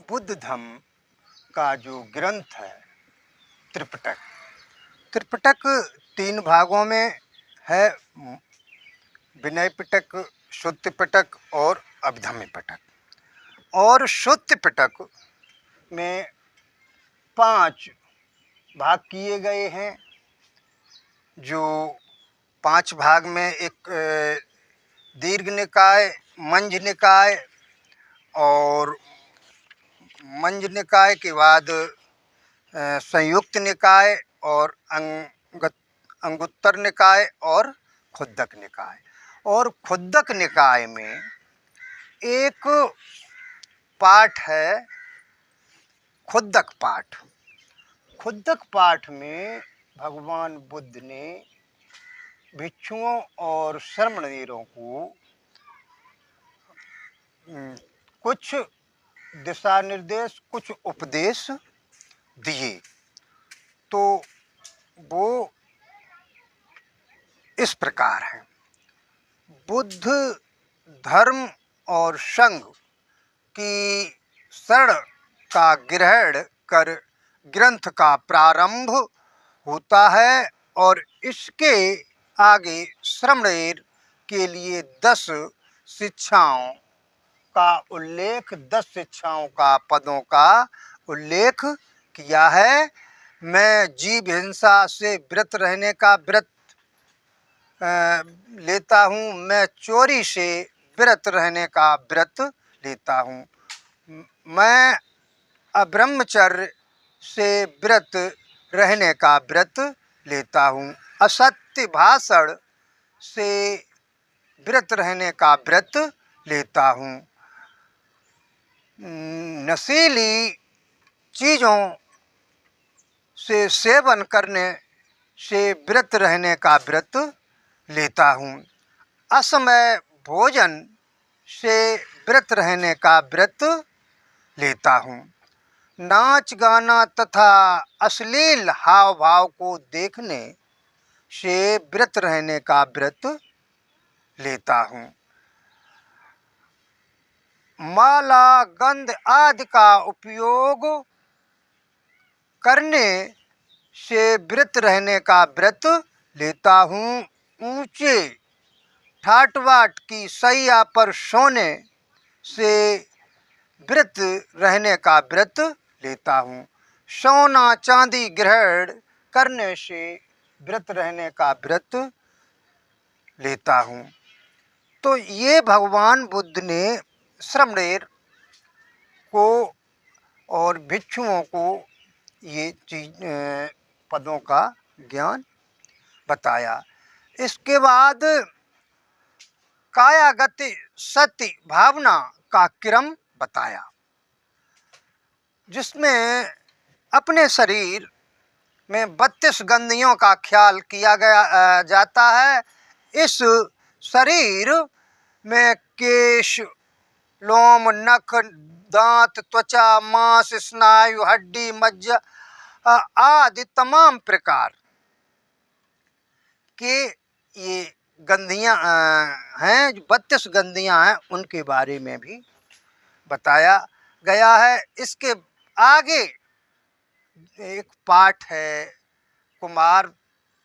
बुद्ध धम्म का जो ग्रंथ है त्रिपिटक, त्रिपिटक 3 भागों में है। विनय पिटक, शुद्ध पिटक और अभिधम्म पिटक। और शुद्ध पिटक में 5 भाग किए गए हैं। जो 5 भाग में एक दीर्घ निकाय, मंझ निकाय और मंझ निकाय के बाद संयुक्त निकाय और अंगुत्तर निकाय और खुद्दक निकाय। और खुद्दक निकाय में एक पाठ है खुद्दक पाठ। खुद्दक पाठ में भगवान बुद्ध ने भिक्षुओं और शर्मणेरों को कुछ दिशा निर्देश, कुछ उपदेश दिए। तो वो इस प्रकार है। बुद्ध धर्म और संघ की शरण का ग्रहण कर ग्रंथ का प्रारंभ होता है और इसके आगे श्रमणेर के लिए 10 शिक्षाओं का उल्लेख, 10 शिक्षाओं का पदों का उल्लेख किया है। मैं जीव हिंसा से व्रत रहने का व्रत लेता हूँ, मैं चोरी से व्रत रहने का व्रत लेता हूँ, मैं अब्रह्मचर्य से व्रत रहने का व्रत लेता हूँ, असत्य भाषण से व्रत रहने का व्रत लेता हूँ, नशीली चीज़ों से सेवन करने से व्रत रहने का व्रत लेता हूँ, असमय भोजन से व्रत रहने का व्रत लेता हूँ, नाच गाना तथा अश्लील हाव भाव को देखने से व्रत रहने का व्रत लेता हूँ, माला गंध आदि का उपयोग करने से व्रत रहने का व्रत लेता हूँ, ऊंचे ठाट बाट की शैया पर सोने से व्रत रहने का व्रत लेता हूँ, सोना चांदी ग्रहण करने से व्रत रहने का व्रत लेता हूँ। तो ये भगवान बुद्ध ने श्रमणेर को और भिक्षुओं को ये पदों का ज्ञान बताया। इसके बाद कायागति सत्य भावना का क्रम बताया, जिसमें अपने शरीर में 32 गंधियों का ख्याल किया गया जाता है। इस शरीर में केश, लोम, नख, दांत, त्वचा, मांस, स्नायु, हड्डी, मज्जा आदि तमाम प्रकार के ये गंधियाँ हैं, 32 गंधियाँ हैं, उनके बारे में भी बताया गया है। इसके आगे एक पाठ है कुमार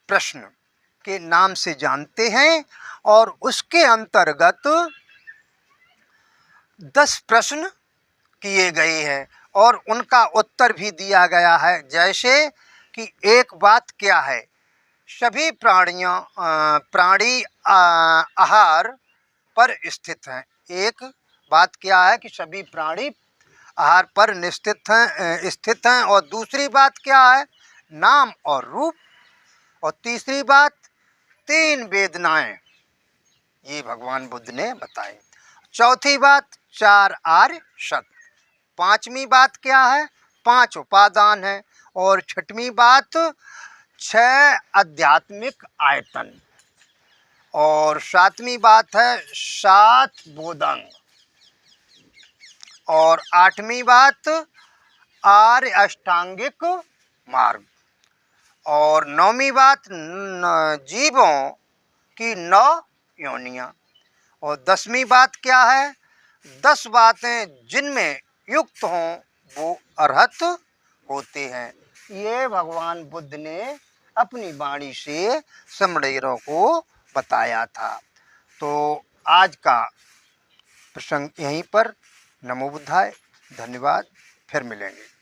प्रश्न के नाम से जानते हैं और उसके अंतर्गत 10 प्रश्न किए गए हैं और उनका उत्तर भी दिया गया है। जैसे कि एक बात क्या है, सभी प्राणी आहार पर स्थित हैं। एक बात क्या है कि सभी प्राणी आहार पर स्थित हैं। और दूसरी बात क्या है, नाम और रूप। और तीसरी बात 3 वेदनाएं, ये भगवान बुद्ध ने बताई। चौथी बात 4 आर्य सत्य। 5वीं बात क्या है, 5 उपादान है। और 6वीं बात 6 आध्यात्मिक आयतन। और 7वीं बात है 7 बोधंग। और 8वीं बात आर्य अष्टांगिक मार्ग। और 9वीं बात जीवों की 9 योनियां। और 10वीं बात क्या है, 10 बातें जिनमें युक्त हों वो अरहत होते हैं। ये भगवान बुद्ध ने अपनी वाणी से समणेरों को बताया था। तो आज का प्रसंग यहीं पर। नमो बुद्धाय। धन्यवाद। फिर मिलेंगे।